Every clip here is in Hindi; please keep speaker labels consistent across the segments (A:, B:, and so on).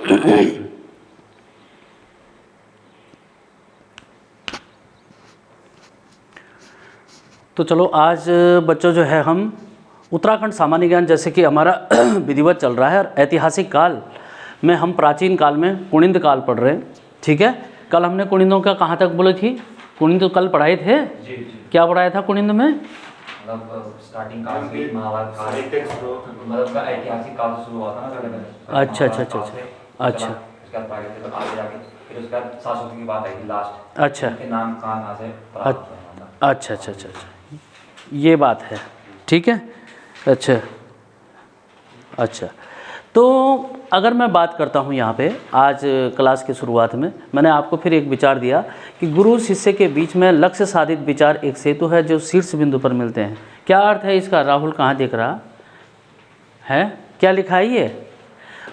A: तो चलो आज बच्चों जो है हम उत्तराखंड सामान्य ज्ञान जैसे कि हमारा विधिवत चल रहा है और ऐतिहासिक काल में हम प्राचीन काल में कुनिंद काल पढ़ रहे हैं। ठीक है, कल हमने कुनिंदों का कहाँ तक बोले थी? कुनिंद कल पढ़ाए थे जी। क्या पढ़ाया था कुनिंद में?
B: मतलब स्टार्टिंग काल से महाभारत काल मतलब का ऐतिहासिक काल से शुरू हुआ था ना पहले।
A: अच्छा अच्छा अच्छा अच्छा अच्छा।
B: उसके बाद आगे फिर आगे जाके फिर उसके बाद शासकों की बात आई थी लास्ट।
A: अच्छा,
B: के नाम कहाँ से प्राप्त हुए?
A: अच्छा अच्छा अच्छा अच्छा, ये बात है। ठीक है, अच्छा अच्छा। तो अगर मैं बात करता हूँ यहाँ पे आज क्लास की शुरुआत में मैंने आपको फिर एक विचार दिया कि गुरु शिष्य के बीच में लक्ष्य साधित विचार एक सेतु है जो शीर्ष बिंदु पर मिलते हैं। क्या अर्थ है इसका? राहुल कहाँ देख रहा है? क्या लिखा है ये?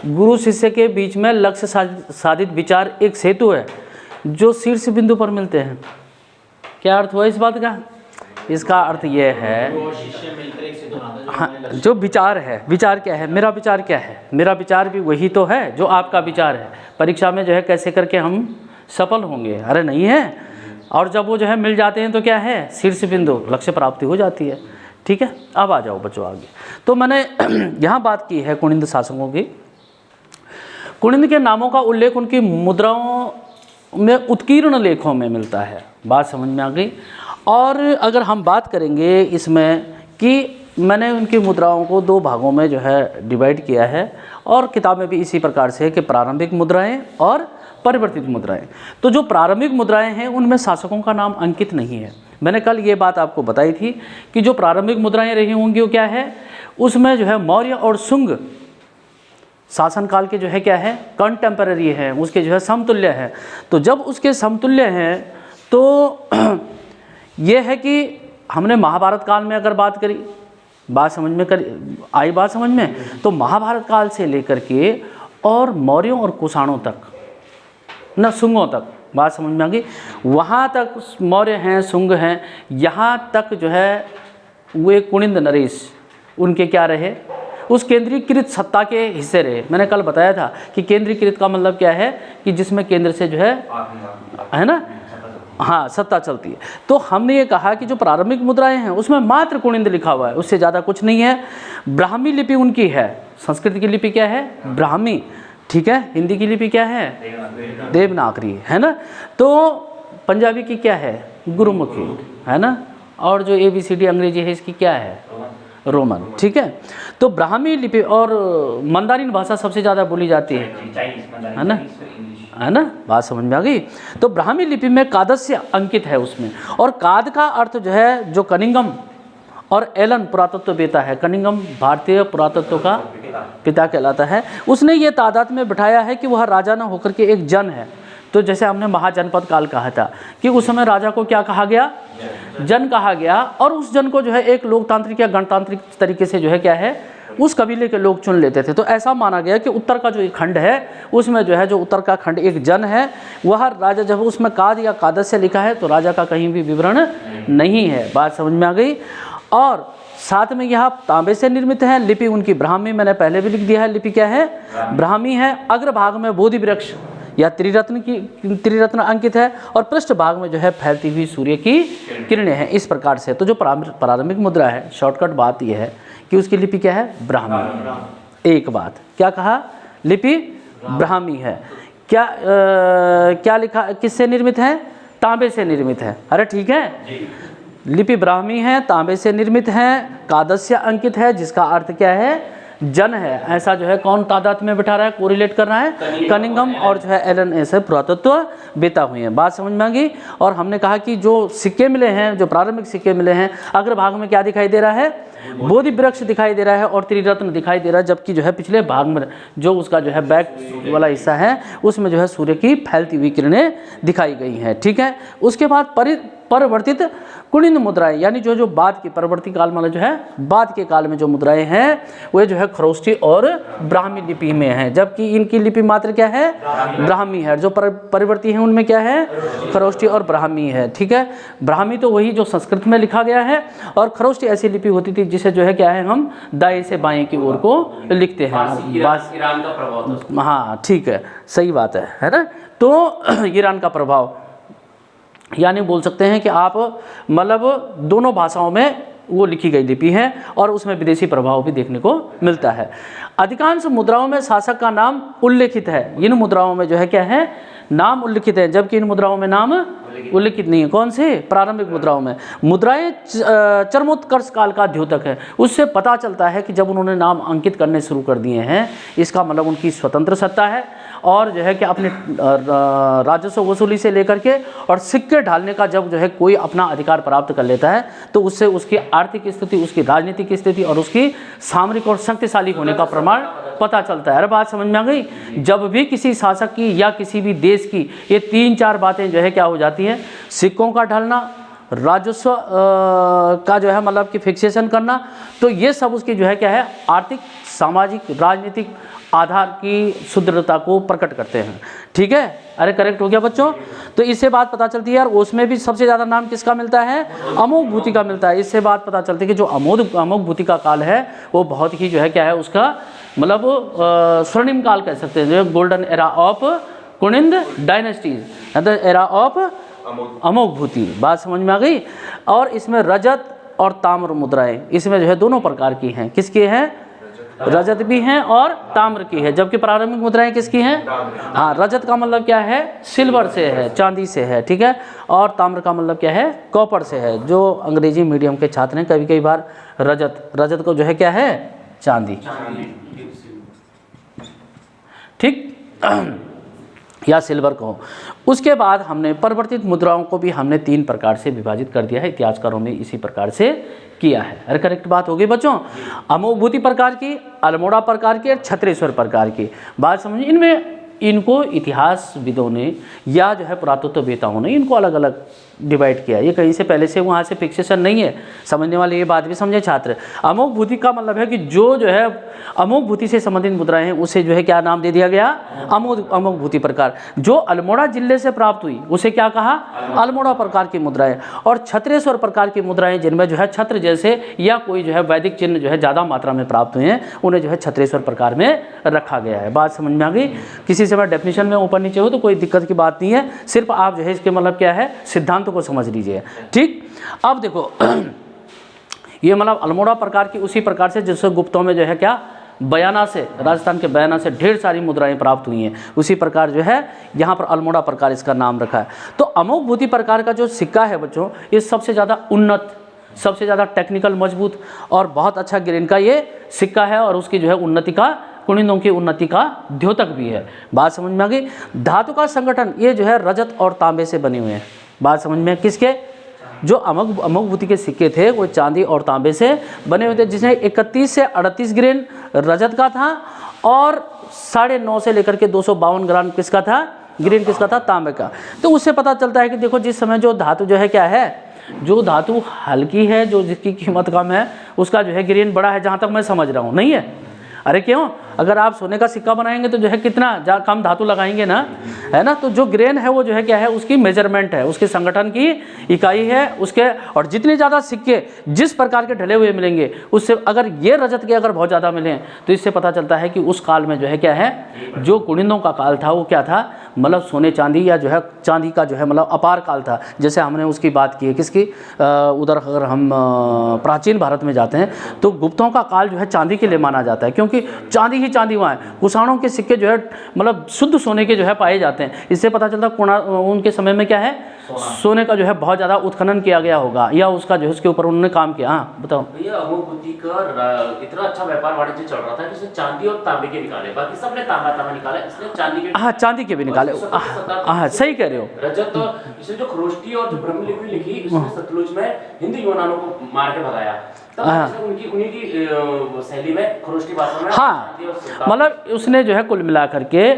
A: गुरु शिष्य के बीच में लक्ष्य साधित विचार एक सेतु है जो शीर्ष बिंदु पर मिलते हैं। क्या अर्थ हुआ इस बात का? इसका अर्थ ये है, हाँ, जो विचार है, विचार क्या है? मेरा विचार क्या है? मेरा विचार भी वही तो है जो आपका विचार है। परीक्षा में जो है कैसे करके हम सफल होंगे? अरे नहीं है। और जब वो जो है मिल जाते हैं तो क्या है? शीर्ष बिंदु, लक्ष्य प्राप्ति हो जाती है। ठीक है, अब आ जाओ बच्चों आगे। तो मैंने यहाँ बात की है कुनिंद शासकों की। कुनिंद के नामों का उल्लेख उनकी मुद्राओं में उत्कीर्ण लेखों में मिलता है। बात समझ में आ गई? और अगर हम बात करेंगे इसमें कि मैंने उनकी मुद्राओं को दो भागों में जो है डिवाइड किया है और किताब में भी इसी प्रकार से है कि प्रारंभिक मुद्राएं और परिवर्तित मुद्राएं। तो जो प्रारंभिक मुद्राएं हैं उनमें शासकों का नाम अंकित नहीं है। मैंने कल ये बात आपको बताई थी कि जो प्रारंभिक मुद्राएं रही होंगी वो क्या है, उसमें जो है मौर्य और शुंग शासनकाल के जो है क्या है, कंटेम्पररी है, उसके जो है समतुल्य है। तो जब उसके समतुल्य हैं तो ये है कि हमने महाभारत काल में अगर बात करी, बात समझ में आई बात समझ में, तो महाभारत काल से लेकर के और मौर्यों और कुषाणों तक, न शुंगों तक, बात समझ में आ गई, वहाँ तक मौर्य हैं, शुंग हैं, यहाँ तक जो है वे कुनिंद नरेश उनके क्या रहे, उस केंद्रीकृत सत्ता के हिस्से रहे। मैंने कल बताया था कि केंद्रीकृत का मतलब क्या है कि जिसमें केंद्र से जो है ना, हाँ, सत्ता चलती है। तो हमने ये कहा कि जो प्रारंभिक मुद्राएं हैं उसमें मात्र कुनिंद लिखा हुआ है, उससे ज़्यादा कुछ नहीं है। ब्राह्मी लिपि उनकी है। संस्कृत की लिपि क्या है? ब्राह्मी। ठीक है, हिंदी की लिपि क्या है? देवनागरी, है ना। तो पंजाबी की क्या है? गुरुमुखी, है ना। और जो ABCD अंग्रेजी है इसकी क्या है? रोमन। ठीक है, तो ब्राह्मी लिपि और मंदारिन भाषा सबसे ज़्यादा बोली जाती है ना, है ना। बात समझ में आ गई? तो ब्राह्मी लिपि में कादस्य अंकित है उसमें, और काद का अर्थ जो है, जो कनिंगम और एलन पुरातत्ववेत्ता है, कनिंगम भारतीय पुरातत्व का पिता कहलाता है, उसने ये तादाद में बिठाया है कि वह राजा न होकर के एक जन है। तो जैसे हमने महाजनपद काल कहा था कि उस समय राजा को क्या कहा गया? जन कहा गया। और उस जन को जो है एक लोकतांत्रिक या गणतांत्रिक तरीके से जो है क्या है, उस कबीले के लोग चुन लेते थे। तो ऐसा माना गया कि उत्तर का जो एक खंड है उसमें जो है, जो उत्तर का खंड एक जन है, वह राजा, जब उसमें काद या कादस्य लिखा है तो राजा का कहीं भी विवरण नहीं है। बात समझ में आ गई? और साथ में यह तांबे से निर्मित है। लिपि उनकी ब्राह्मी, मैंने पहले भी लिख दिया है, लिपि क्या है? ब्राह्मी है। अग्रभाग में बोधि वृक्ष या त्रिरत्न अंकित है, और पृष्ठ भाग में जो है फैलती हुई सूर्य की किरणें हैं। इस प्रकार से तो जो प्रारंभिक मुद्रा है, शॉर्टकट बात यह है कि उसकी लिपि क्या है? ब्राह्मी। एक बात क्या कहा? लिपि ब्राह्मी है। क्या लिखा? किससे निर्मित है? तांबे से निर्मित है। अरे ठीक है, लिपि ब्राह्मी है, तांबे से निर्मित है, कादस्य अंकित है, जिसका अर्थ क्या है? जन है। ऐसा जो है कौन तादाद में बिठा रहा है, कोरिलेट कर रहा है? कनिंगम और जो है एलन ऐसे पुरातत्व बेता हुई हैं। बात समझ में आ गई? और हमने कहा कि जो सिक्के मिले हैं, जो प्रारंभिक सिक्के मिले हैं, अग्रभाग में क्या दिखाई दे रहा है? बोधि वृक्ष दिखाई दे रहा है और त्रिरत्न दिखाई दे रहा है, जबकि जो है पिछले भाग में जो उसका जो है बैक वाला हिस्सा है उसमें जो है सूर्य की फैलती हुई किरणें दिखाई गई हैं। ठीक है, उसके बाद परिवर्तित कुनिंद मुद्राएं, यानी जो बाद की परवर्ती काल में जो है बाद के काल में जो मुद्राएं हैं वे जो है खरोष्ठी और ब्राह्मी लिपि में हैं, जबकि इनकी लिपि मात्र क्या है, ब्राह्मी है। जो परिवर्ती हैं उनमें क्या है, खरोष्ठी और ब्राह्मी है। ठीक है, ब्राह्मी तो वही जो संस्कृत में लिखा गया है, और खरोष्ठी ऐसी लिपि होती थी जिसे जो है क्या है हम दाएं से बाएं की ओर को लिखते हैं।
B: ईरान का प्रभाव था।
A: हाँ ठीक है, सही बात है ना। तो ईरान का प्रभाव, यानी बोल सकते हैं कि आप मतलब दोनों भाषाओं में वो लिखी गई लिपि है और उसमें विदेशी प्रभाव भी देखने को मिलता है। अधिकांश मुद्राओं में शासक का नाम उल्लेखित है, इन मुद्राओं में जो है क्या है, नाम उल्लिखित है, जबकि इन मुद्राओं में नाम उल्लिखित नहीं है। कौन से, प्रारंभिक मुद्राओं में। मुद्राएं चरमोत्कर्ष काल का द्योतक है, उससे पता चलता है कि जब उन्होंने नाम अंकित करने शुरू कर दिए हैं, इसका मतलब उनकी स्वतंत्र सत्ता है, और जो है कि अपने राजस्व वसूली से लेकर के और सिक्के ढालने का जब जो है कोई अपना अधिकार प्राप्त कर लेता है, तो उससे उसकी आर्थिक स्थिति, उसकी राजनीतिक स्थिति और उसकी सामरिक और शक्तिशाली होने का प्रमाण पता चलता है। अरे बात समझ में आ गई। जब भी किसी शासक की या किसी भी देश की ये 3-4 बातें जो है क्या हो जाती हैं, सिक्कों का ढलना, राजस्व का जो है मतलब कि फिक्सेशन करना, तो ये सब उसकी जो है क्या है, आर्थिक, सामाजिक, राजनीतिक आधार की सुदृढ़ता को प्रकट करते हैं। ठीक है, अरे करेक्ट हो गया बच्चों। तो इससे बात पता चलती है यार, उसमें भी सबसे ज़्यादा नाम किसका मिलता है, अमोघ भूति का मिलता है। इससे बात पता चलती है कि जो अमोघ भूति का काल है वो बहुत ही जो है क्या है, उसका मतलब स्वर्णिम काल कह सकते हैं, जो golden era of Kuninda dynasties, the era of Amoghbhuti. बात समझ में आ गई। और इसमें रजत और ताम्र मुद्राएं इसमें जो है दोनों प्रकार की हैं। किसकी हैं, रजत भी हैं और ताम्र की है, जबकि प्रारंभिक मुद्राएं किसकी हैं, हाँ, रजत का मतलब क्या है, सिल्वर से है, चांदी से है। ठीक है, और ताम्र का मतलब क्या है, कॉपर से है। जो अंग्रेजी मीडियम के छात्र हैं कभी बार रजत को जो है क्या है, चांदी, ठीक या सिल्वर को। उसके बाद हमने परिवर्तित मुद्राओं को भी हमने 3 प्रकार से विभाजित कर दिया है, इतिहासकारों ने इसी प्रकार से किया है। अरे करेक्ट बात होगी बच्चों। अमोघ भूति प्रकार की, अल्मोड़ा प्रकार की और छत्रेश्वर प्रकार की। बात समझिए, इनमें इनको इतिहासविदों ने या जो है पुरातत्ववेताओं ने इनको अलग अलग डिवाइड किया। ये कहीं से पहले से वहाँ से फिक्सेशन नहीं है, समझने वाले ये बात भी समझे छात्र। अमोघ भूति का मतलब है कि जो है अमोघ भूति से संबंधित मुद्राएं हैं उसे जो है क्या नाम दे दिया गया, अमोघ भूति प्रकार। जो अल्मोड़ा जिले से प्राप्त हुई उसे क्या कहा, अल्मोड़ा प्रकार की मुद्राएं। और छत्रेश्वर प्रकार की मुद्राएं जिनमें जो है छत्र जैसे या कोई जो है वैदिक चिन्ह जो है ज़्यादा मात्रा में प्राप्त हुए हैं, उन्हें जो है छत्रेश्वर प्रकार में रखा गया है। बात समझ में आ गई। किसी समय डेफिनेशन में ऊपर नीचे हो तो कोई दिक्कत की बात नहीं है, सिर्फ आप जो है इसके मतलब क्या है, सिद्धांत को समझ लीजिए। ठीक, अब देखो ये मतलब अल्मोड़ा प्रकार की उसी प्रकार से जिससे गुप्तों में जो है क्या, बयाना से, राजस्थान के बयाना से ढेर सारी मुद्राएं प्राप्त हुई हैं, उसी प्रकार जो है यहाँ पर अल्मोड़ा प्रकार इसका नाम रखा है। तो अमोघ भूति प्रकार का जो सिक्का है बच्चों, ये सबसे ज़्यादा उन्नत, सबसे ज़्यादा टेक्निकल, मजबूत और बहुत अच्छा ग्रेन का ये सिक्का है, और उसकी जो है उन्नति का, कुनिंदों की उन्नति का द्योतक भी है। बात समझ में आ गई। धातु का संगठन ये जो है रजत और तांबे से बने हुए हैं। बात समझ में, किसके, जो अमोघ भूति के सिक्के थे वो चांदी और तांबे से बने हुए थे, जिसमें 31 से 38 ग्रेन रजत का था और 9.5 से लेकर के 252 ग्राम किसका था, ग्रेन किसका था, तांबे का। तो उससे पता चलता है कि देखो जिस समय जो धातु जो है क्या है, जो धातु हल्की है, जो जिसकी कीमत कम है, उसका जो है ग्रेन बड़ा है, जहाँ तक मैं समझ रहा हूँ। नहीं है, अरे क्यों, अगर आप सोने का सिक्का बनाएंगे तो जो है कितना कम धातु लगाएंगे ना, है ना। तो जो ग्रेन है वो जो है क्या है, उसकी मेजरमेंट है, उसके संगठन की इकाई है उसके। और जितने ज़्यादा सिक्के जिस प्रकार के ढले हुए मिलेंगे, उससे अगर ये रजत के अगर बहुत ज़्यादा मिलें तो इससे पता चलता है कि उस काल में जो है क्या है, जो कुनिंदों का काल था वो क्या था, मतलब सोने चांदी या जो है चांदी का जो है मतलब अपार काल था। जैसे हमने उसकी बात की है, किसकी, उधर अगर हम प्राचीन भारत में जाते हैं तो गुप्तों का काल जो है चांदी के लिए माना जाता है, क्योंकि चांदी ही चांदी वहाँ है। कुषाणों के सिक्के जो है मतलब शुद्ध सोने के जो है पाए जाते हैं। इससे पता चलता है उनके समय में क्या है, सोने का जो है बहुत ज़्यादा उत्खनन किया गया होगा, या उसका जो है उसके ऊपर उन्होंने काम किया। हाँ बताओ।
C: भैया अमोघ भूति का इतना अच्छा व्यापार वाणिज्य चल रहा था कि उसने चांदी और तांबे के निकाले, बाकी सबने तांबा निकाला, इसने चांदी के,
A: हाँ चांदी के भी निकाले। हाँ सही कह रहे हो।
C: रजत तो इसने जो खरोष्ठी और जो ब्रह्म लिपि लिखी, उसने सतलुज में हिंदी यूनानियों को मार के भगाया। उन्हीं की शैली में खरोष्ठी भाषा में,
A: हाँ मतलब उसने जो है कुल मिलाकर के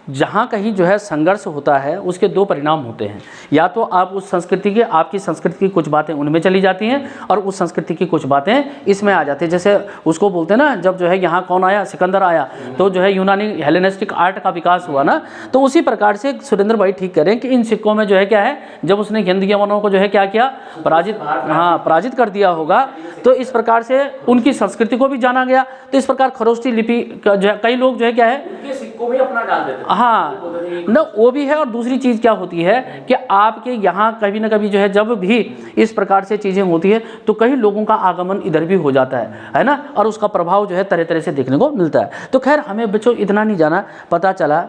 A: जहाँ कहीं जो है संघर्ष होता है उसके दो परिणाम होते हैं, या तो आप उस संस्कृति के, आपकी संस्कृति की कुछ बातें उनमें चली जाती हैं और उस संस्कृति की कुछ बातें इसमें आ जाती हैं। जैसे उसको बोलते हैं ना, जब जो है यहाँ कौन आया, सिकंदर आया, तो जो है यूनानी हेलेनिस्टिक आर्ट का विकास हुआ ना, तो उसी प्रकार से सुरेंद्र भाई ठीक करें कि इन सिक्कों में जो है क्या है, जब उसने हिंद यवनों को जो है क्या किया, पराजित कर दिया होगा, तो इस प्रकार से उनकी संस्कृति को भी जाना गया। तो इस प्रकार खरोष्टी लिपि का जो है कई लोग जो है क्या है
C: उनके सिक्कों में अपना डाल देते हैं।
A: हाँ न, वो भी है। और दूसरी चीज़ क्या होती है कि आपके यहाँ कभी ना कभी जो है जब भी इस प्रकार से चीज़ें होती है तो कई लोगों का आगमन इधर भी हो जाता है ना, और उसका प्रभाव जो है तरह तरह से देखने को मिलता है। तो खैर हमें बच्चों इतना नहीं जाना, पता चला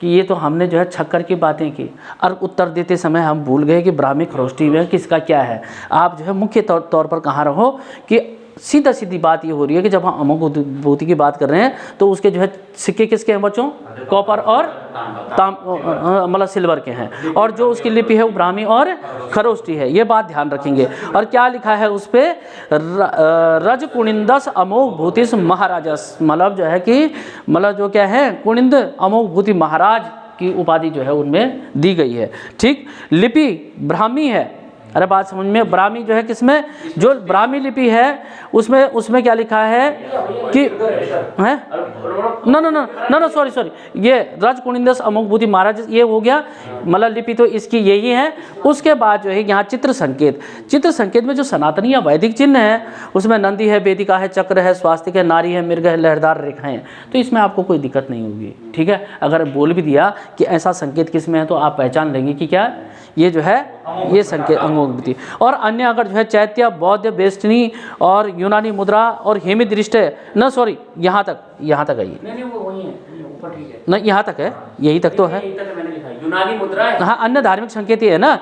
A: कि ये तो हमने जो है छक्कर की बातें की और उत्तर देते समय हम भूल गए कि ब्राह्मी खरोष्टी में किसका क्या है। आप जो है मुख्य तौर पर कहाँ रहो कि सीधा सीधी बात ये हो रही है कि जब हम अमोघ भूति की बात कर रहे हैं तो उसके जो है सिक्के किसके हैं बच्चों, कॉपर और मतलब सिल्वर के हैं, और जो उसकी लिपि है वो ब्राह्मी और खरोष्टी है। ये बात ध्यान रखेंगे। और क्या लिखा है उस पर, रज कुणिंदस अमोघ भूतिस महाराजस, मतलब जो है कि मतलब जो क्या है कुणिंद अमोघ भूति महाराज की उपाधि जो है उनमें दी गई है। ठीक, लिपि ब्राह्मी है। अरे बात समझ में, ब्राह्मी जो है किसमें, जो ब्राह्मी लिपि है उसमें क्या लिखा है कि है ना सॉरी ये रज कुणिंदस अमोघ भूति महाराज, ये हो गया मतलब लिपि तो इसकी यही है। उसके बाद जो है यहाँ चित्र संकेत में जो सनातनी या वैदिक चिन्ह है उसमें नंदी है, वेदिका है, चक्र है, स्वास्तिक है, नारी है, मृग है, लहरदार रेखाएं हैं। तो इसमें आपको कोई दिक्कत नहीं होगी। ठीक है, अगर बोल भी दिया कि ऐसा संकेत किस में है तो आप पहचान लेंगे कि क्या ये जो है ये संकेत अमोघ भूति। और अन्य अगर जो है चैत्य, बौद्ध, बेष्टनी और यूनानी मुद्रा और हेमिदृष्ट न सॉरी यहाँ तक आइए,
C: नहीं वो वही है, ऊपर ठीक है,
A: नहीं यहाँ तक है, यही तक तो है,
C: यही तक मैंने लिखा है। यूनानी मुद्रा है,
A: हाँ अन्य धार्मिक संकेत ही है ना।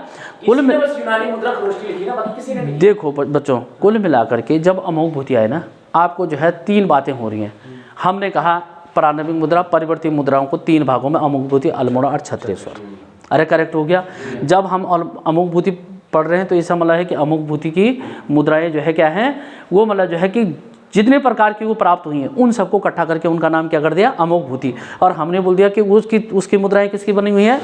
A: कुल में
C: बस यूनानी मुद्रा खरोष्टी लिखी ना, बाकी किसी ने नहीं।
A: देखो बच्चों, कुल मिलाकर के जब अमोघ भूति आए ना, आपको जो है 3 बातें हो रही हैं। हमने कहा प्रारंभिक मुद्रा, परिवर्तित मुद्राओं को 3 भागों में अमोघ भूति, अल्मोड़ा और छत्रेश्वर। अरे करेक्ट हो गया। जब हम अमोघ भूति पढ़ रहे हैं तो इसका मतलब है कि अमोघ भूति की मुद्राएं जो है क्या हैं, वो मतलब जो है कि जितने प्रकार की वो प्राप्त हुई हैं उन सबको इकट्ठा करके उनका नाम क्या कर दिया, अमोघ भूति। और हमने बोल दिया कि उसकी मुद्राएं किसकी बनी हुई हैं,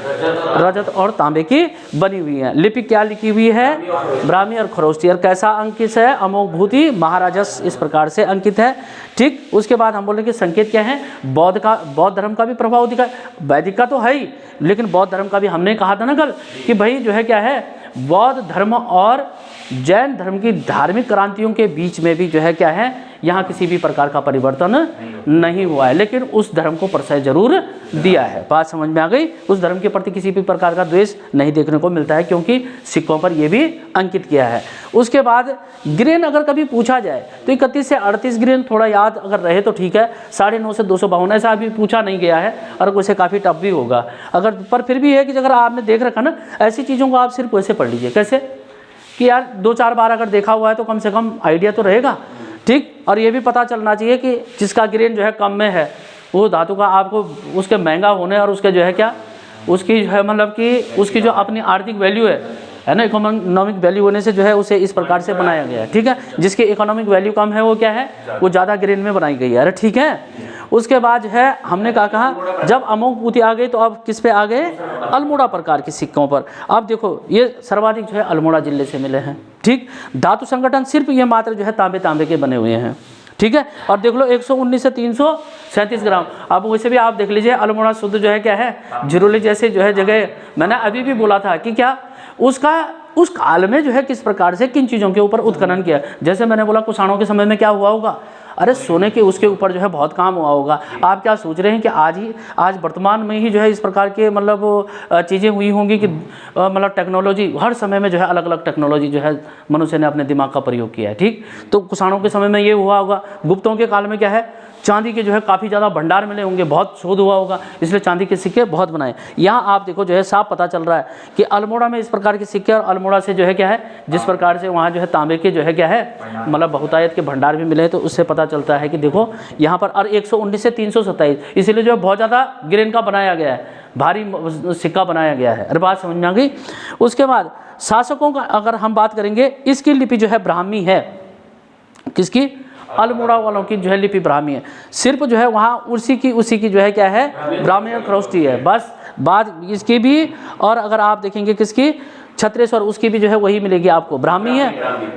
A: रजत और तांबे की बनी हुई हैं। लिपि क्या लिखी हुई है, ब्राह्मी और खरोष्टी। और कैसा अंकित है, अमोघ भूति महाराजस, इस प्रकार से अंकित है। ठीक, उसके बाद हम बोले कि संकेत क्या है, बौद्ध धर्म का भी प्रभाव दिखा, वैदिक का तो है ही, लेकिन बौद्ध धर्म का भी हमने कहा था ना कल कि भाई जो है क्या है, बौद्ध धर्म और जैन धर्म की धार्मिक क्रांतियों के बीच में भी जो है क्या है, यहाँ किसी भी प्रकार का परिवर्तन नहीं हुआ है, लेकिन उस धर्म को प्रश्रय जरूर दिया है। बात समझ में आ गई। उस धर्म के प्रति किसी भी प्रकार का द्वेष नहीं देखने को मिलता है, क्योंकि सिक्कों पर यह भी अंकित किया है। उसके बाद ग्रेन अगर कभी पूछा जाए तो 31 से 38 ग्रेन थोड़ा याद अगर रहे तो ठीक है, 9.5 से 252 ऐसा अभी पूछा नहीं गया है, और उसे काफ़ी टफ भी होगा अगर, पर फिर भी है कि अगर आपने देख रखा ना, ऐसी चीज़ों को आप सिर्फ वैसे पढ़ लीजिए, कैसे कि यार 2-4 बार अगर देखा हुआ है तो कम से कम आइडिया तो रहेगा। ठीक, और ये भी पता चलना चाहिए कि जिसका ग्रेन जो है कम में है वो धातु का आपको उसके महंगा होने और उसके जो है क्या, उसकी जो है मतलब कि उसकी जो अपनी आर्थिक वैल्यू है ना, इकोनॉमिक वैल्यू होने से जो है उसे इस प्रकार से बनाया गया है। ठीक है, जिसकी इकोनॉमिक वैल्यू कम है वो क्या है, वो ज़्यादा ग्रेन में बनाई गई है। अरे ठीक है। उसके बाद जो है हमने कहा जब अमोघ भूति आ गई तो अब किस पे आ गए, अल्मोड़ा प्रकार के सिक्कों पर। अब देखो ये सर्वाधिक जो है अल्मोड़ा जिले से मिले हैं। ठीक, धातु संगठन सिर्फ ये मात्र जो है तांबे के बने हुए हैं। ठीक है, और देख लो 119 से 337 ग्राम। अब वैसे भी आप देख लीजिए अल्मोड़ा शुद्ध जो है क्या है, झिरोली जैसे जो है जगह, मैंने अभी भी बोला था कि क्या उसका उस काल में जो है किस प्रकार से किन चीज़ों के ऊपर उत्खनन किया। जैसे मैंने बोला कुषाणों के समय में क्या हुआ होगा, अरे सोने के उसके ऊपर जो है बहुत काम हुआ होगा। आप क्या सोच रहे हैं कि आज वर्तमान में ही जो है इस प्रकार के मतलब चीज़ें हुई होंगी कि मतलब टेक्नोलॉजी, हर समय में जो है अलग अलग टेक्नोलॉजी जो है मनुष्य ने अपने दिमाग का प्रयोग किया है। ठीक, तो कुषाणों के समय में ये हुआ होगा। गुप्तों के काल में क्या है, चांदी के जो है काफ़ी ज़्यादा भंडार मिले होंगे, बहुत शोध हुआ होगा, इसलिए चांदी के सिक्के बहुत बनाए। यहाँ आप देखो जो है साफ पता चल रहा है कि अल्मोड़ा में इस प्रकार के सिक्के, और अल्मोड़ा से जो है क्या है, जिस प्रकार से वहाँ जो है तांबे के जो है क्या है मतलब बहुतायत के भंडार भी मिले, तो उससे पता चलता है कि देखो यहाँ पर। और 119 से 327, इसीलिए जो है बहुत ज़्यादा ग्रेन का बनाया गया है, भारी सिक्का बनाया गया है। अरे बात समझ में आ गई। उसके बाद शासकों का अगर हम बात करेंगे, इसकी लिपि जो है ब्राह्मी है, किसकी, अल्मोड़ा वालों की जो है लिपि ब्राह्मी है, सिर्फ जो है वहाँ उसी की जो है क्या है, ब्राह्मी और खरोष्टी है, बस बात इसकी भी। और अगर आप देखेंगे किसकी, छत्रेश्वर, उसकी भी जो है वही मिलेगी आपको, ब्राह्मी है,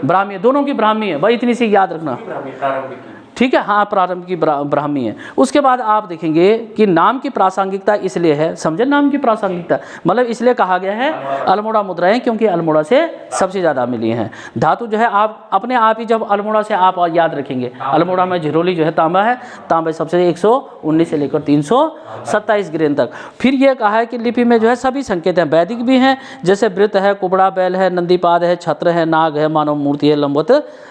A: ब्राह्मी है, दोनों की ब्राह्मी है भाई, इतनी सी याद रखना, ठीक है। हाँ, प्रारंभ की ब्राह्मी है। उसके बाद आप देखेंगे कि नाम की प्रासंगिकता इसलिए है, समझे, नाम की प्रासंगिकता मतलब इसलिए कहा गया है अल्मोड़ा मुद्राएं, क्योंकि अल्मोड़ा से सबसे ज़्यादा मिली हैं। धातु जो है आप अपने आप ही जब अल्मोड़ा से आप याद रखेंगे, अल्मोड़ा में झिरोली जो है तांबा है, तांबा सबसे 119 से लेकर 327 ग्रेन तक। फिर ये कहा है कि लिपि में जो है सभी संकेत हैं, वैदिक भी हैं, जैसे वृत्त है, कुबड़ा बैल है, नंदीपाद है, छत्र है, नाग है, मानव मूर्ति है, लंबवत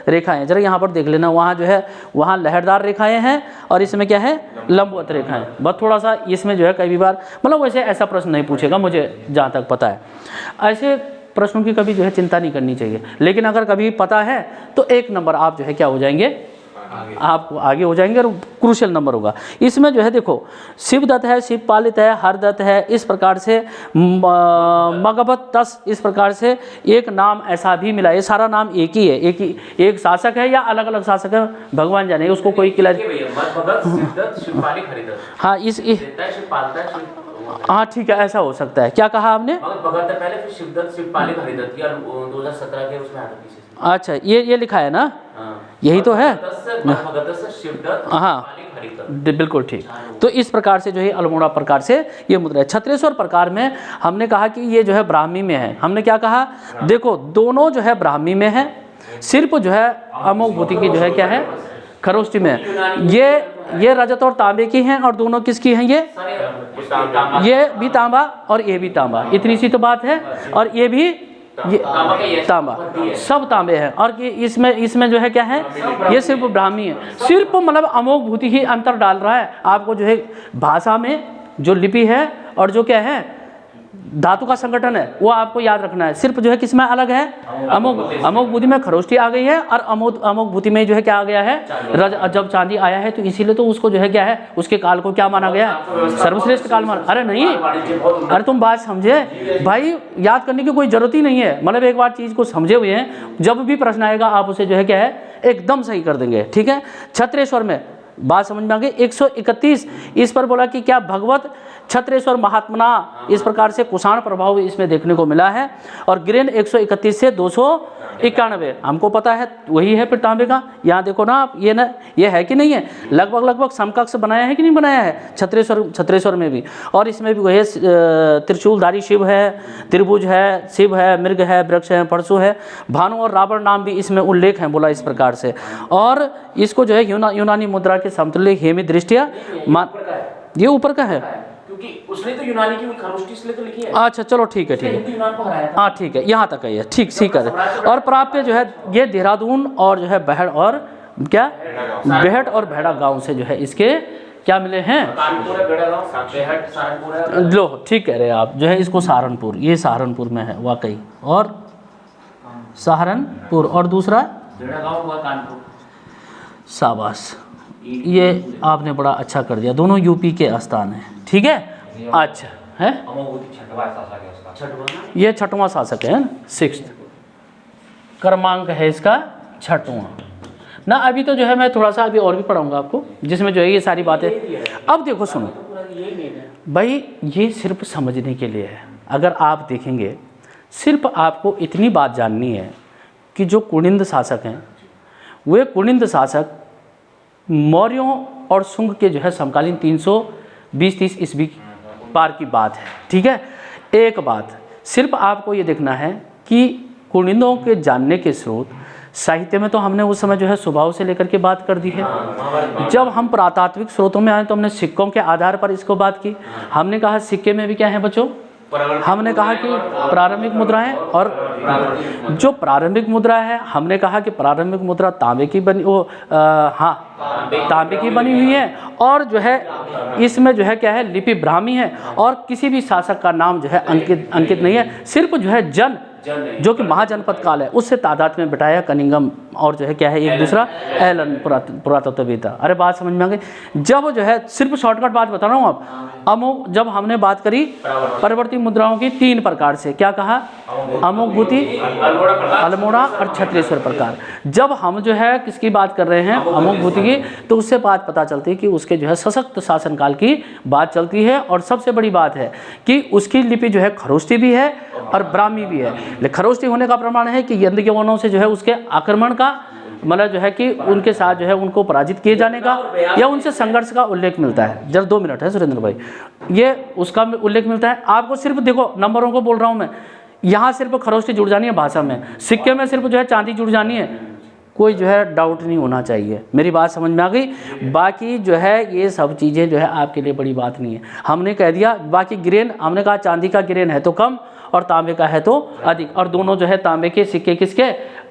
A: रेखाएं। जरा यहाँ पर देख लेना, वहाँ जो है वहाँ लहरदार रेखाएं हैं और इसमें क्या है, लंबवत रेखाएं। बस थोड़ा सा इसमें जो है कई बार मतलब वैसे ऐसा प्रश्न नहीं पूछेगा मुझे जहाँ तक पता है, ऐसे प्रश्नों की कभी जो है चिंता नहीं करनी चाहिए। लेकिन अगर कभी पता है तो 1 नंबर आप जो है क्या हो जाएंगे, आप आगे हो जाएंगे और क्रूशियल नंबर होगा। इसमें जो है देखो, शिवदत्त है, शिवपालित है, हरदत्त है, इस प्रकार से मगबत तस, इस प्रकार से एक नाम ऐसा भी मिला। ये सारा नाम एक ही है, एक शासक है या अलग अलग शासक है, भगवान जाने, उसको कोई किला। हाँ हाँ ठीक है, ऐसा हो सकता है। क्या कहा आपने?
C: पहले फिर शिवदत्त, शिवपालित, हरिदत्त, 2017 के उसमें आता पीछे।
A: अच्छा, ये लिखा है ना, यही तो है। हाँ बिल्कुल ठीक। तो इस प्रकार से जो है अल्मोड़ा प्रकार से ये मुद्रा है। छत्रेश्वर प्रकार में हमने कहा कि ये जो है ब्राह्मी में है। हमने क्या कहा, देखो दोनों जो है ब्राह्मी में है, सिर्फ जो है अमोघ भूति की जो है क्या है, खरोष्टी में है। ये रजत और तांबे की हैं और दोनों किसकी हैं, ये भी तांबा और ये भी तांबा, इतनी सी तो बात है। और ये भी ये तांबा, सब तांबे हैं। और इसमें जो है क्या है, ये सिर्फ ब्राह्मी है, सिर्फ मतलब अमोघ भूति ही अंतर डाल रहा है आपको जो है भाषा में, जो लिपि है और जो क्या है धातु का संगठन है, वो आपको याद रखना है। सिर्फ जो है किसमें अलग है, अमोघ भूति में खरोष्टी आ गई है और अमोघ भूति में जो है क्या आ गया है, जब चांदी आया है तो इसीलिए तो उसको जो है क्या है, उसके काल को क्या माना गया है, सर्वश्रेष्ठ काल माना। अरे नहीं, अरे तुम बात समझे भाई, याद करने की कोई जरूरत ही नहीं है। मतलब एक बार चीज को समझे हुए हैं, जब भी प्रश्न आएगा आप उसे जो है क्या है एकदम सही कर देंगे, ठीक है। छत्रेश्वर में बात समझ में आ गई। 131 इस पर बोला कि क्या भगवत छत्रेश्वर महात्मना, इस प्रकार से कुषाण प्रभाव इसमें देखने को मिला है। और ग्रेन 131 से 291 हमको पता है वही है फिर तांबे का। यहाँ देखो ना आप, ये है कि नहीं है, लगभग समकक्ष बनाया है कि नहीं बनाया है छत्रेश्वर में भी। और इसमें भी वही त्रिशूलधारी शिव है, त्रिभुज है, शिव है, मृग है, वृक्ष है, परशु है, भानु और रावण नाम भी इसमें उल्लेख है, बोला इस प्रकार से। और इसको जो है यूनानी मुद्रा के समतुल्य हेमी दृष्टिया ये ऊपर का है,
C: क्योंकि उसने तो यूनानी की खरोष्टी इसलिए तो लिखी है।
A: अच्छा चलो ठीक है, ठीक है, हाँ ठीक है, यहाँ तक है, ठीक सीख है। और प्राप्य जो है ये देहरादून और जो है बेहड़ और क्या बेहट और भेड़ा गांव से जो है इसके क्या मिले हैं, लो ठीक कह रहे हैं आप, जो है इसको सहारनपुर, ये सहारनपुर में है वाकई, और सहारनपुर और दूसरा शाबाश, ये आपने बड़ा अच्छा कर दिया, दोनों यूपी के स्थान हैं, ठीक है। अच्छा है, ये 6वां शासक है, 6th क्रमांक है इसका 6वां ना। अभी तो जो है मैं थोड़ा सा अभी और भी पढ़ाऊंगा आपको, जिसमें जो है ये सारी बातें। अब देखो सुनो भाई, ये सिर्फ समझने के लिए है। अगर आप देखेंगे, सिर्फ आपको इतनी बात जाननी है कि जो कुनिंद शासक हैं, वे कुनिंद शासक मौर्यों और शुंग के जो है समकालीन 320-30 ईस्वी पार की बात है, ठीक है। एक बात सिर्फ आपको ये देखना है कि कुनिंदों के जानने के स्रोत साहित्य में तो हमने उस समय जो है स्वभाव से लेकर के बात कर दी है। जब हम पुरातात्विक स्रोतों में आए तो हमने सिक्कों के आधार पर इसको बात की। हमने कहा सिक्के में भी क्या है बच्चों, हमने कहा कि प्रारंभिक मुद्राएं, और जो प्रारंभिक मुद्रा है हमने कहा कि प्रारंभिक मुद्रा तांबे की बनी, तांबे की बनी हुई है, और जो है इसमें जो है क्या है लिपि ब्राह्मी है, और किसी भी शासक का नाम जो है अंकित नहीं है। सिर्फ जो है जन जो कि महाजनपद काल है, उससे तादाद में बिठाया कनिंगम और जो है क्या है एक दूसरा एलन पुरातत्ववेत्ता। अरे बात समझ में आ गई। जब जो है सिर्फ शॉर्टकट बात बता रहा हूँ अब जब हमने बात करी परिवर्ती मुद्राओं की 3 प्रकार से, क्या कहा, अमोघभूति, अल्मोड़ा और छत्रेश्वर प्रकार। जब हम जो है किसकी बात कर रहे हैं, अमोघभूति की, तो उससे बात पता चलती है कि उसके जो है सशक्त शासनकाल की बात चलती है। और सबसे बड़ी बात है कि उसकी लिपि जो है खरोष्टी भी है और ब्राह्मी भी है। खरोष्टी होने का प्रमाण है कि यंदगवनों से जो है उसके आक्रमण का मतलब जो है कि उनके साथ जो है उनको पराजित किए जाने का या उनसे संघर्ष का उल्लेख मिलता है। जरा 2 मिनट है सुरेंद्र भाई, ये उसका उल्लेख मिलता है। आपको सिर्फ देखो नंबरों को बोल रहा हूँ मैं, यहाँ सिर्फ खरोष्टी जुड़ जानी है भाषा में, सिक्के में सिर्फ जो है चांदी जुड़ जानी है, कोई जो है डाउट नहीं होना चाहिए। मेरी बात समझ में आ गई। बाकी जो है ये सब चीज़ें जो है आपके लिए बड़ी बात नहीं है। हमने कह दिया बाकी ग्रेन, हमने कहा चांदी का ग्रेन है तो कम और तांबे का है तो अधिक, और दोनों जो है तांबे के सिक्के किसके,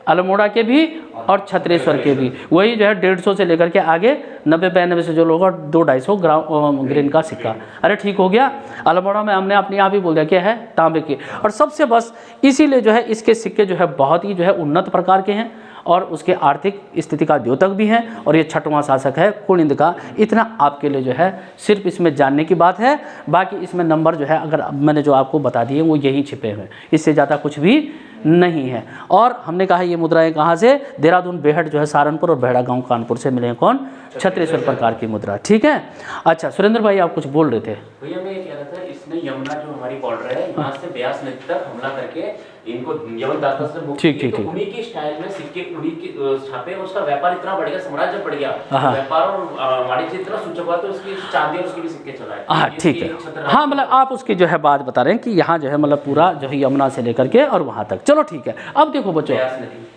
A: अल्मोड़ा के भी और छत्रेश्वर के भी, वही जो है 150 से लेकर के आगे 90-92 से जो लोग 200-250 ग्राम ग्रेन का सिक्का। अरे ठीक हो गया। अल्मोड़ा में हमने अपने आप ही बोल दिया क्या है, तांबे के। और सबसे बस इसीलिए जो है इसके सिक्के जो है बहुत ही जो है उन्नत प्रकार के हैं और उसके आर्थिक स्थिति का द्योतक भी है। और ये 6वां शासक है कुलिंद का। इतना आपके लिए जो है सिर्फ इसमें जानने की बात है। बाकी इसमें नंबर जो है अगर मैंने जो आपको बता दिए वो यही छिपे हुए हैं, इससे ज़्यादा कुछ भी नहीं है। और हमने कहा ये मुद्राएं कहाँ से, देहरादून, बेहट जो है सहारनपुर और बेहड़ा गांव कानपुर से मिले हैं। कौन, छत्रेश्वर प्रकार की मुद्रा। ठीक है। अच्छा सुरेंद्र भाई आप कुछ बोल रहे थे।
C: भैया मैं ये कह रहा था, इसने यमुना जो हमारी बॉर्डर है यहाँ से ब्यास नदी तक हमला करके इनको यवन दाता से मुक्त
A: ठीक
C: किया।
A: ठीक
C: तो उन्हीं के स्टाइल में सिक्के, उन्हीं के छापे, उसका व्यापार इतना बढ़ गया, साम्राज्य बढ़ गया, व्यापार और वाणिज्य इतना सूचक हुआ, तो उसकी चांदी और उसके भी सिक्के चलाए।
A: हाँ ठीक है। हाँ मतलब आप उसकी जो है बात बता रहे हैं कि यहाँ जो है मतलब पूरा जो है यमुना से लेकर के और वहाँ तक। चलो ठीक है। अब देखो बच्चों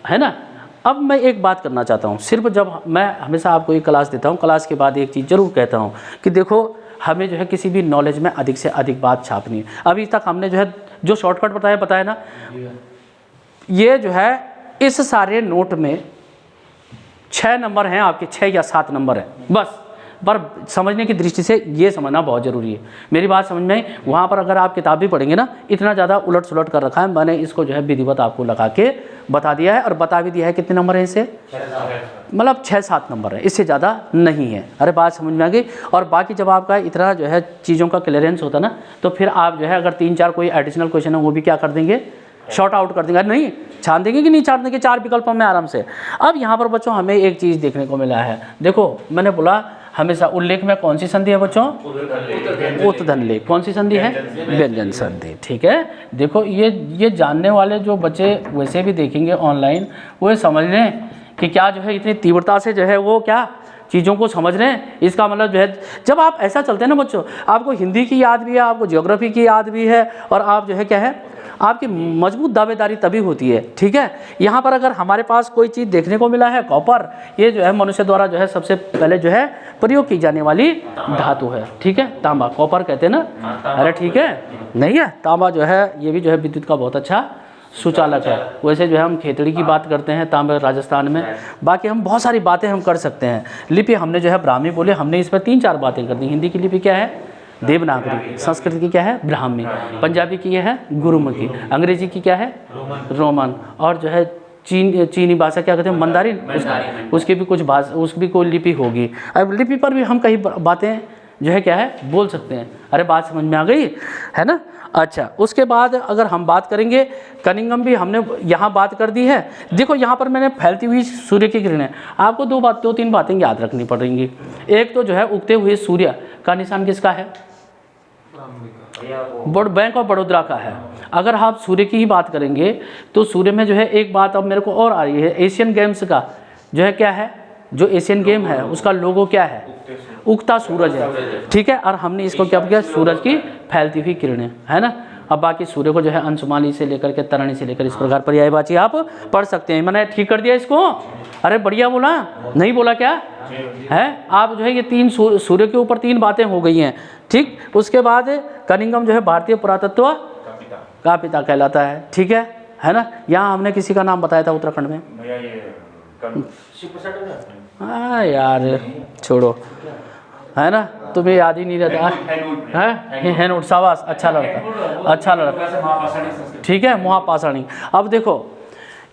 A: है ना, अब मैं एक बात करना चाहता हूँ। सिर्फ जब मैं हमेशा आपको एक क्लास देता हूँ, क्लास के बाद एक चीज़ ज़रूर कहता हूँ कि देखो हमें जो है किसी भी नॉलेज में अधिक से अधिक बात छापनी है। अभी तक हमने जो है जो शॉर्टकट बताया ना, ये जो है इस सारे नोट में 6 नंबर हैं आपके, 6 या 7 नंबर हैं बस। पर समझने की दृष्टि से ये समझना बहुत ज़रूरी है। मेरी बात समझ में आई। वहाँ पर अगर आप किताब भी पढ़ेंगे ना, इतना ज़्यादा उलट सुलट कर रखा है, मैंने इसको जो है विधिवत आपको लगा के बता दिया है और बता भी दिया है कितने नंबर हैं इसे, मतलब 6-7 नंबर है, इससे ज़्यादा नहीं है। अरे बात समझ में आ गई। और बाकी जब आपका इतना जो है चीज़ों का क्लियरेंस होता ना, तो फिर आप जो है अगर 3-4 कोई एडिशनल क्वेश्चन है वो भी क्या कर देंगे, शॉर्ट आउट कर देंगे। नहीं छान देंगे कि नहीं छान देंगे, 4 विकल्पों में आराम से। अब यहाँ पर बच्चों हमें एक चीज़ देखने को मिला है। देखो मैंने बोला हमेशा उल्लेख में कौन सी संधि है बच्चों, उतधन लेख। कौन सी संधि है, व्यंजन संधि। ठीक है। देखो ये जानने वाले जो बच्चे वैसे भी देखेंगे ऑनलाइन, वो समझ लें कि क्या जो है इतनी तीव्रता से जो है वो क्या चीज़ों को समझ रहे हैं। इसका मतलब जो है जब आप ऐसा चलते हैं ना बच्चों, आपको हिंदी की याद भी है, आपको ज्योग्राफी की याद भी है, और आप जो है क्या है आपकी मजबूत दावेदारी तभी होती है। ठीक है। यहाँ पर अगर हमारे पास कोई चीज़ देखने को मिला है, कॉपर, ये जो है मनुष्य द्वारा जो है सबसे पहले जो है प्रयोग की जाने वाली धातु है। ठीक है। तांबा, कॉपर कहते हैं ना। अरे ठीक है, नहीं है तांबा जो है ये भी जो है विद्युत का बहुत अच्छा सुचालक है। वैसे जो है हम खेतड़ी की बात करते हैं तांबे राजस्थान में। बाकी हम बहुत सारी बातें हम कर सकते हैं। लिपि हमने जो है ब्राह्मी बोले, हमने इस पर 3-4 बातें कर दी। हिंदी की लिपि क्या है, देवनागरी। संस्कृत की क्या है, ब्राह्मी। पंजाबी की यह है गुरुमुखी। अंग्रेजी की क्या है, रोमन। और जो है चीनी भाषा क्या कहते हैं, मंदारिन। उसकी भी कुछ भाषा, उसकी भी कोई लिपि होगी। अब लिपि पर भी हम कई बातें जो है क्या है बोल सकते हैं। अरे बात समझ में आ गई है ना। अच्छा उसके बाद अगर हम बात करेंगे कनिंगम भी हमने यहाँ बात कर दी है। देखो यहाँ पर मैंने फैलती हुई सूर्य की किरणें, आपको 2-3 बातें याद रखनी पड़ेंगी। एक तो जो है उगते हुए सूर्य का निशान किसका है, बैंक ऑफ बड़ौदा का है। अगर आप सूर्य की ही बात करेंगे तो सूर्य में जो है एक बात अब मेरे को और आ रही है, एशियन गेम्स का जो है क्या है, जो एशियन गेम है उसका लोगो क्या है, उगता सूरज है। ठीक है। और हमने इसको क्या किया, सूरज की फैलती हुई किरणें, है ना। अब बाकी सूर्य को जो है अंशुमाली से लेकर के तरणी से लेकर इस प्रकार पर्यायवाची आप पढ़ सकते हैं। मैंने ठीक कर दिया इसको। अरे बढ़िया बोला, नहीं बोला क्या है। आप जो है ये 3 सूर्य के ऊपर 3 बातें हो गई हैं। ठीक। उसके बाद कनिंगम जो है भारतीय पुरातत्व का पिता कहलाता है। ठीक है ना। यहाँ हमने किसी का नाम बताया था उत्तराखंड में, हाँ यार छोड़ो, है ना। तुम्हें याद ही नहीं रहता है। हैनवुड, शाबाश, अच्छा लड़का, अच्छा लड़का,
C: वैसे महापाषाणी संस्कृति।
A: ठीक है, महापाषाणी। अब देखो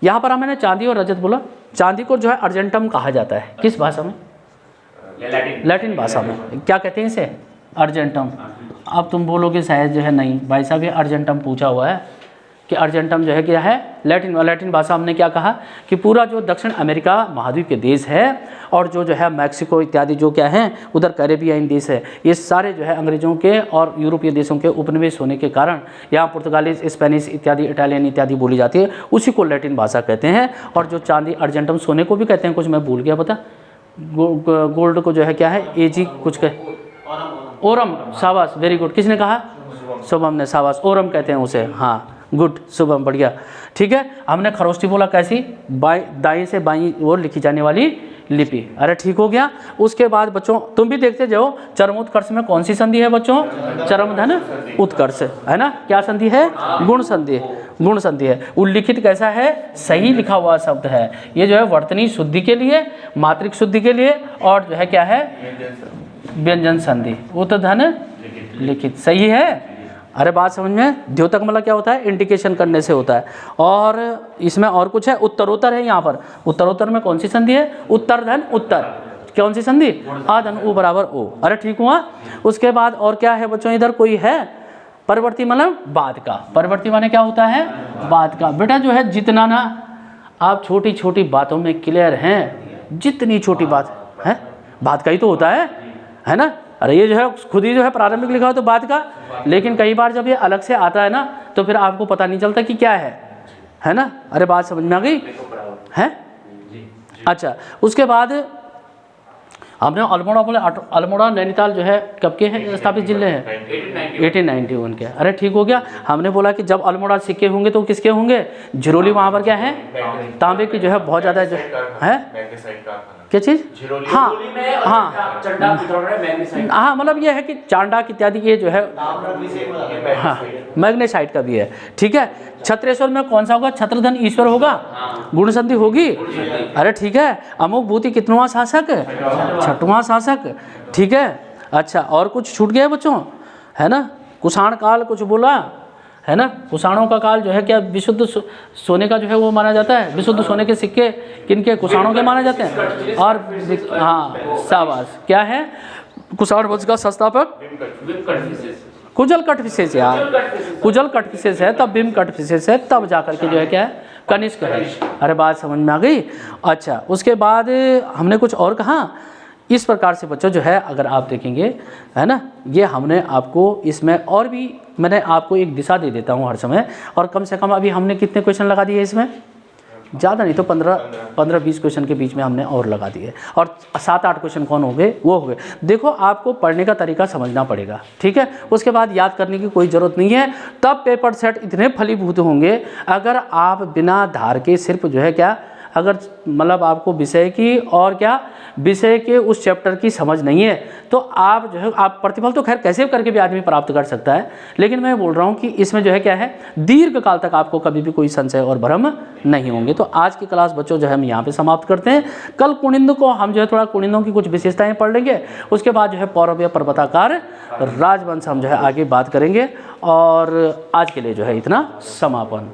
A: यहाँ पर मैंने चांदी और रजत बोला, चांदी को जो है अर्जेंटम कहा जाता है, किस भाषा में? लैटिन भाषा में। क्या कहते हैं इसे? अर्जेंटम। अब तुम बोलोगे शायद जो है नहीं भाई साहब, ये अर्जेंटम पूछा हुआ है कि अर्जेंटम जो है क्या है? लैटिन भाषा। हमने क्या कहा कि पूरा जो दक्षिण अमेरिका महाद्वीप के देश है और जो है मैक्सिको इत्यादि जो क्या है उधर कैरेबियन देश है, ये सारे जो है अंग्रेज़ों के और यूरोपीय देशों के उपनिवेश होने के कारण यहाँ पुर्तगाली, स्पेनिश इत्यादि, इटालियन इत्यादि बोली जाती है, उसी को लैटिन भाषा कहते हैं। और जो चांदी अर्जेंटम, सोने को भी कहते हैं, कुछ मैं भूल गया पता, गोल्ड को जो है क्या है? एजी कुछ कह, ओरम, शाबाश, वेरी गुड। किसने कहा? शुभम ने, शाबाश, ओरम कहते हैं उसे। हाँ गुड शुभम, बढ़िया, ठीक है। हमने खरोष्टी बोला, कैसी? दाएं से बाईं ओर लिखी जाने वाली लिपि। अरे ठीक हो गया। उसके बाद बच्चों तुम भी देखते जाओ, चरमोत्कर्ष में कौन सी संधि है बच्चों? चरमधन उत्कर्ष है ना। क्या संधि है? गुण संधि, गुण संधि है। उल्लिखित कैसा है? सही लिखा हुआ शब्द है। ये जो है वर्तनी शुद्धि के लिए, मात्रिक शुद्धि के लिए, और जो है क्या है? व्यंजन संधि। उत्तरधन लिखित, सही है। अरे बात समझ में? द्योतक मतलब क्या होता है? इंडिकेशन करने से होता है। और इसमें और कुछ है, उत्तरोत्तर है यहाँ पर। उत्तरोत्तर में कौन सी संधि है? उत्तरधन उत्तर। कौन सी संधि? आ धन उ बराबर ओ। अरे ठीक हुआ। उसके बाद और क्या है बच्चों? इधर कोई है? परवर्ती मतलब बाद का। परवर्ती माने क्या होता है? बाद का। बेटा जो है जितना ना आप छोटी छोटी बातों में क्लियर हैं, जितनी छोटी बात है बाद का ही तो होता है ना। अरे ये जो है खुद ही जो है प्रारंभिक लिखा हो तो बाद का, लेकिन कई बार जब ये अलग से आता है ना तो फिर आपको पता नहीं चलता कि क्या है ना। अरे बात समझ में आ गई है? अच्छा, उसके बाद हमने अल्मोड़ा बोले, अल्मोड़ा नैनीताल जो है कब के हैं स्थापित जिले हैं? 1891 के। अरे ठीक हो गया। हमने बोला कि जब अल्मोड़ा सिक्के होंगे तो किसके होंगे? झिरोली, वहाँ पर क्या है? तांबे की जो है बहुत ज़्यादा जो है, क्या चीज़? हाँ हाँ हाँ, मतलब ये है कि चांडाक इत्यादि ये जो है, हाँ मैग्नेसाइट का भी है, ठीक है। छत्रेश्वर में कौन सा होगा? छत्रधन ईश्वर होगा, गुण संधि होगी। अरे ठीक है। अमुक भूति कितनवां शासक? छठवां शासक, ठीक है। अच्छा, और कुछ छूट गया बच्चों? है ना। कुषाण काल कुछ बोला है ना। कुषाणों का काल जो है क्या विशुद्ध सोने का जो है वो माना जाता है? विशुद्ध सोने के सिक्के किनके? कुषाणों के माने जाते हैं। और हाँ शाबाश, क्या है? कुषाण वंश का संस्थापक कुजल कटविशेष, यार कुजल कटविशेष है, तब भीम कटविशेष है, तब जाकर के जो है क्या है? कनिष्क है। अरे बात समझ में आ गई। अच्छा, उसके बाद हमने कुछ और कहा। इस प्रकार से बच्चों जो है अगर आप देखेंगे है ना, ये हमने आपको इसमें और भी मैंने आपको एक दिशा दे देता हूँ हर समय। और कम से कम अभी हमने कितने क्वेश्चन लगा दिए इसमें? ज़्यादा नहीं तो 15-20 क्वेश्चन के बीच में हमने और लगा दिए। और 7-8 क्वेश्चन कौन हो गए? वो हो गए। देखो आपको पढ़ने का तरीका समझना पड़ेगा, ठीक है। उसके बाद याद करने की कोई ज़रूरत नहीं है। तब पेपर सेट इतने फलीभूत होंगे अगर आप बिना धार के सिर्फ जो है क्या, अगर मतलब आपको विषय की और क्या विषय के उस चैप्टर की समझ नहीं है तो आप जो है आप प्रतिफल तो खैर कैसे करके भी आदमी प्राप्त कर सकता है, लेकिन मैं बोल रहा हूँ कि इसमें जो है क्या है, दीर्घ काल तक आपको कभी भी कोई संशय और भ्रम नहीं होंगे। तो आज की क्लास बच्चों जो है हम यहाँ पे समाप्त करते हैं। कल कुनिंद को हम जो है थोड़ा कुनिंदों की कुछ विशेषताएँ पढ़ लेंगे। उसके बाद जो है पौरव पर्वताकार राजवंश हम जो है आगे बात करेंगे। और आज के लिए जो है इतना समापन।